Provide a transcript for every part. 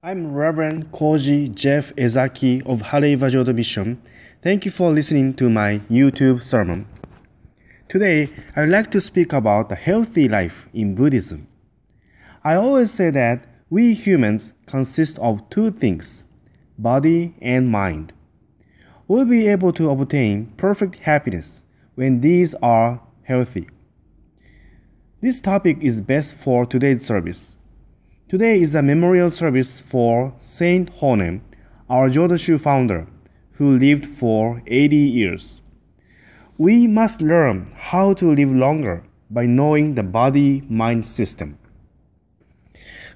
I'm Reverend Koji Jeff Ezaki of Haleiwa Jodo-shu. Thank you for listening to my YouTube sermon. Today, I'd like to speak about the healthy life in Buddhism. I always say that we humans consist of two things, body and mind. We'll be able to obtain perfect happiness when these are healthy. This topic is best for today's service. Today is a memorial service for Saint Honem, our Jodo-shu founder, who lived for 80 years. We must learn how to live longer by knowing the body-mind system.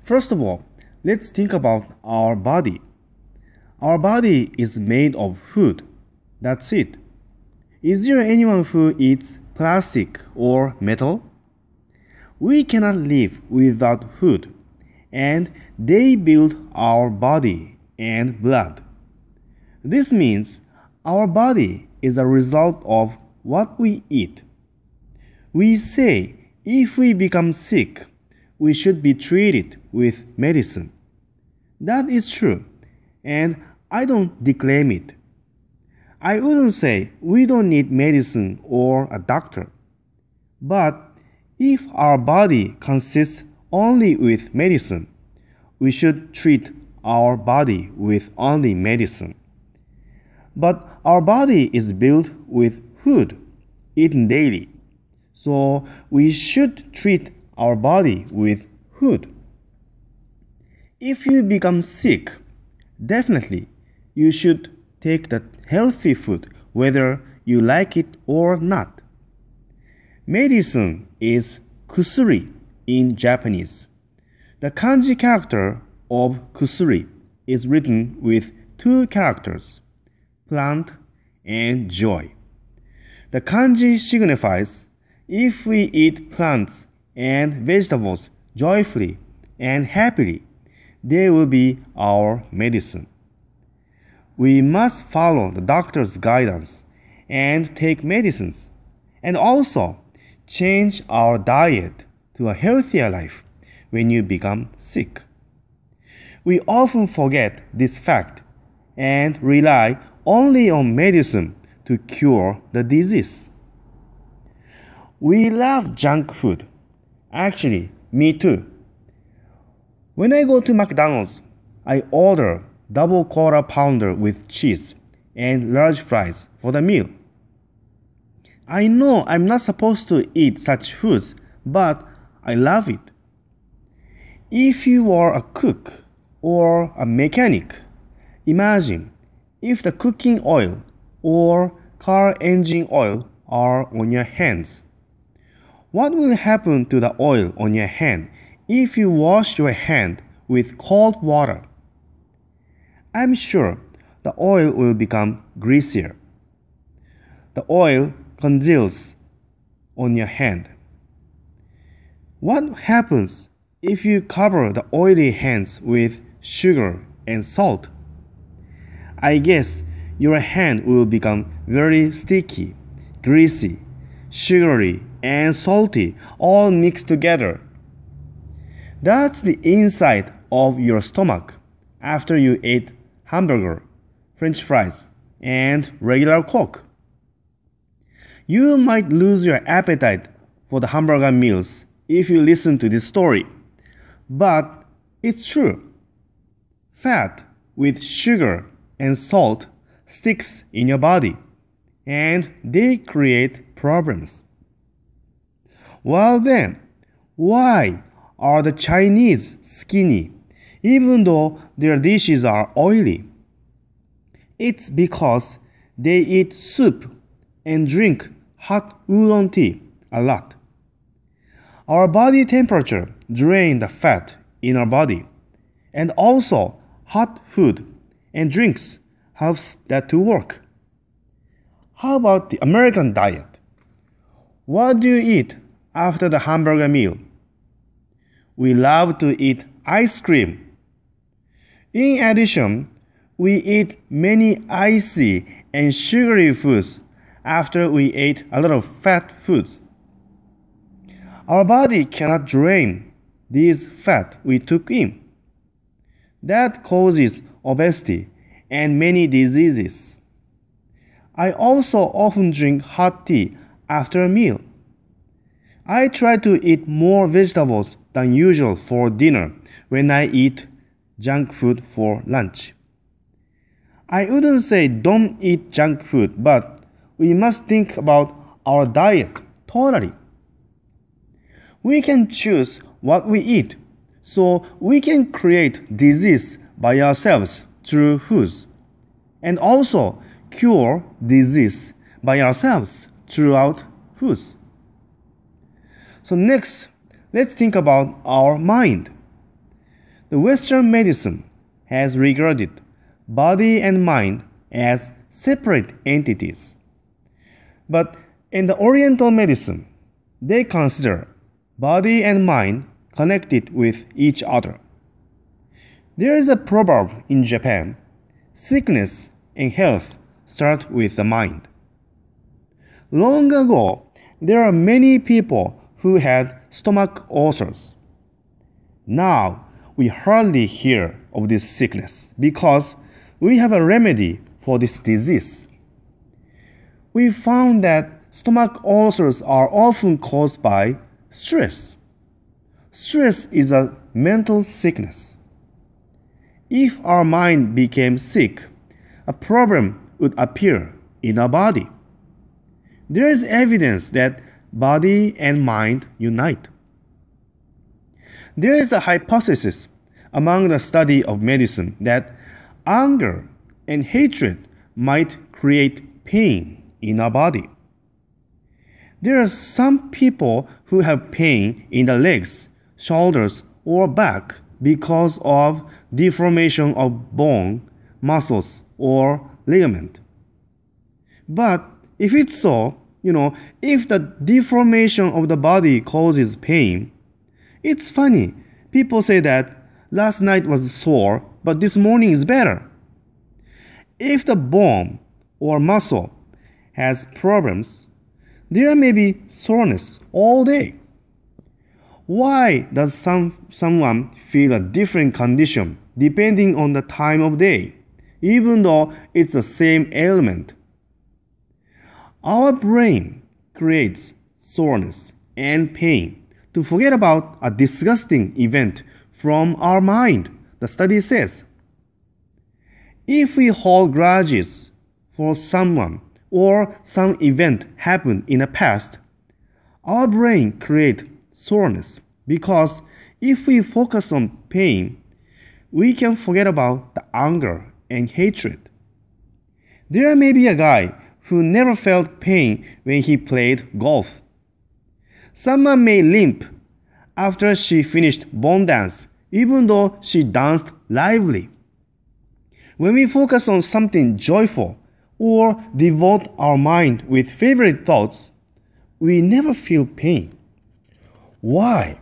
First of all, let's think about our body. Our body is made of food. That's it. Is there anyone who eats plastic or metal? We cannot live without food, and they build our body and blood. This means our body is a result of what we eat. We say if we become sick, we should be treated with medicine. That is true, and I don't declaim it. I wouldn't say we don't need medicine or a doctor. But if our body consists only with medicine, we should treat our body with only medicine. But our body is built with food eaten daily, so we should treat our body with food. If you become sick, definitely you should take the healthy food whether you like it or not. Medicine is kusuri in Japanese. The kanji character of kusuri is written with two characters, plant and joy. The kanji signifies if we eat plants and vegetables joyfully and happily, they will be our medicine. We must follow the doctor's guidance and take medicines, and also change our diet to a healthier life when you become sick. We often forget this fact and rely only on medicine to cure the disease. We love junk food. Actually, me too. When I go to McDonald's, I order double quarter pounder with cheese and large fries for the meal. I know I'm not supposed to eat such foods, but I love it. If you are a cook or a mechanic, imagine if the cooking oil or car engine oil are on your hands. What will happen to the oil on your hand if you wash your hand with cold water? I'm sure the oil will become greasier. The oil congeals on your hand. What happens if you cover the oily hands with sugar and salt? I guess your hand will become very sticky, greasy, sugary, and salty, all mixed together. That's the inside of your stomach after you ate hamburger, French fries, and regular Coke. You might lose your appetite for the hamburger meals if you listen to this story. But it's true. Fat with sugar and salt sticks in your body, and they create problems. Well then, why are the Chinese skinny even though their dishes are oily? It's because they eat soup and drink hot oolong tea a lot. Our body temperature drains the fat in our body, and also hot food and drinks helps that to work. How about the American diet? What do you eat after the hamburger meal? We love to eat ice cream. In addition, we eat many icy and sugary foods after we ate a lot of fat foods. Our body cannot drain these fat we took in. that causes obesity and many diseases. I also often drink hot tea after a meal. I try to eat more vegetables than usual for dinner when I eat junk food for lunch. I wouldn't say don't eat junk food, but we must think about our diet totally. We can choose what we eat, so we can create disease by ourselves through foods, and also cure disease by ourselves throughout foods. So next, let's think about our mind. The Western medicine has regarded body and mind as separate entities. But in the Oriental medicine, they consider body and mind connected with each other. There is a proverb in Japan, sickness and health start with the mind. Long ago, there are many people who had stomach ulcers. Now, we hardly hear of this sickness because we have a remedy for this disease. We found that stomach ulcers are often caused by stress. Stress is a mental sickness. If our mind became sick, a problem would appear in our body. There is evidence that body and mind unite. There is a hypothesis among the study of medicine that anger and hatred might create pain in our body. There are some people who have pain in the legs, shoulders, or back because of deformation of bone, muscles, or ligament. But if it's so, if the deformation of the body causes pain, it's funny. People say that last night was sore, but this morning is better. If the bone or muscle has problems, there may be soreness all day. Why does someone feel a different condition depending on the time of day, even though it's the same ailment? Our brain creates soreness and pain to forget about a disgusting event from our mind, the study says. If we hold grudges for someone or some event happened in the past, our brain creates soreness because if we focus on pain, we can forget about the anger and hatred. There may be a guy who never felt pain when he played golf. Someone may limp after she finished bone dance, even though she danced lively. When we focus on something joyful or devote our mind with favorite thoughts, we never feel pain. Why?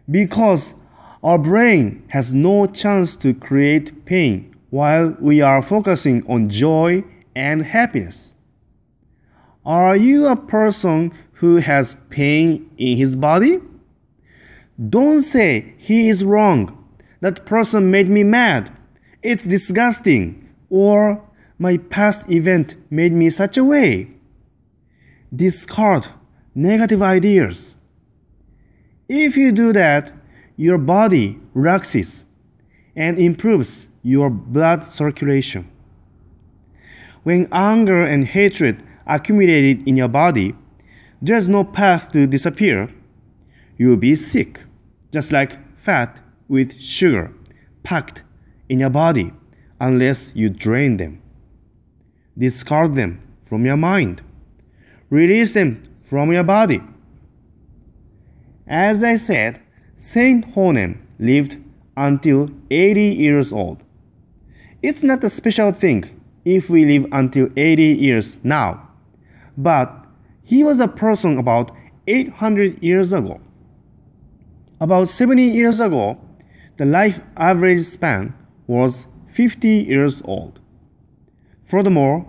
Because our brain has no chance to create pain while we are focusing on joy and happiness. Are you a person who has pain in his body? Don't say he is wrong. That person made me mad. It's disgusting. Or my past event made me such a way. Discard negative ideas. If you do that, your body relaxes and improves your blood circulation. When anger and hatred accumulated in your body, there's no path to disappear. You'll be sick, just like fat with sugar packed in your body unless you drain them. Discard them from your mind. Release them from your body. As I said, Saint Honen lived until 80 years old. It's not a special thing if we live until 80 years now, but he was a person about 800 years ago. About 70 years ago, the life average span was 50 years old. Furthermore,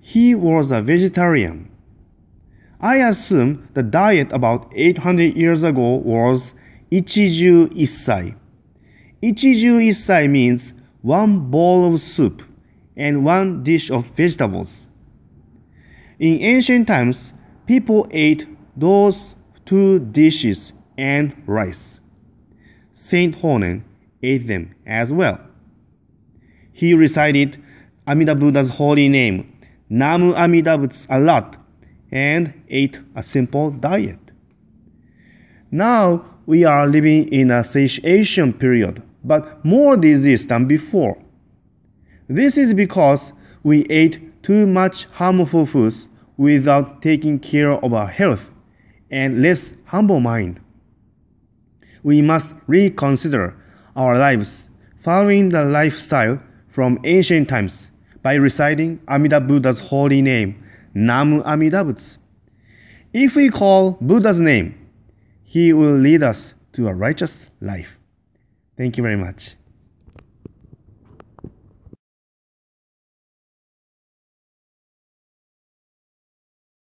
he was a vegetarian. I assume the diet about 800 years ago was ichiju issai. Ichiju Issai means one bowl of soup and one dish of vegetables. In ancient times, people ate those two dishes and rice. Saint Honen ate them as well. He recited Amida Buddha's holy name, Namu Amida Butsu, a lot and ate a simple diet. Now we are living in a satiation period, but more disease than before. This is because we ate too much harmful foods without taking care of our health and less humble mind. We must reconsider our lives following the lifestyle from ancient times by reciting Amida Buddha's holy name, Namu Amida Butsu. If we call Buddha's name, he will lead us to a righteous life. Thank you very much.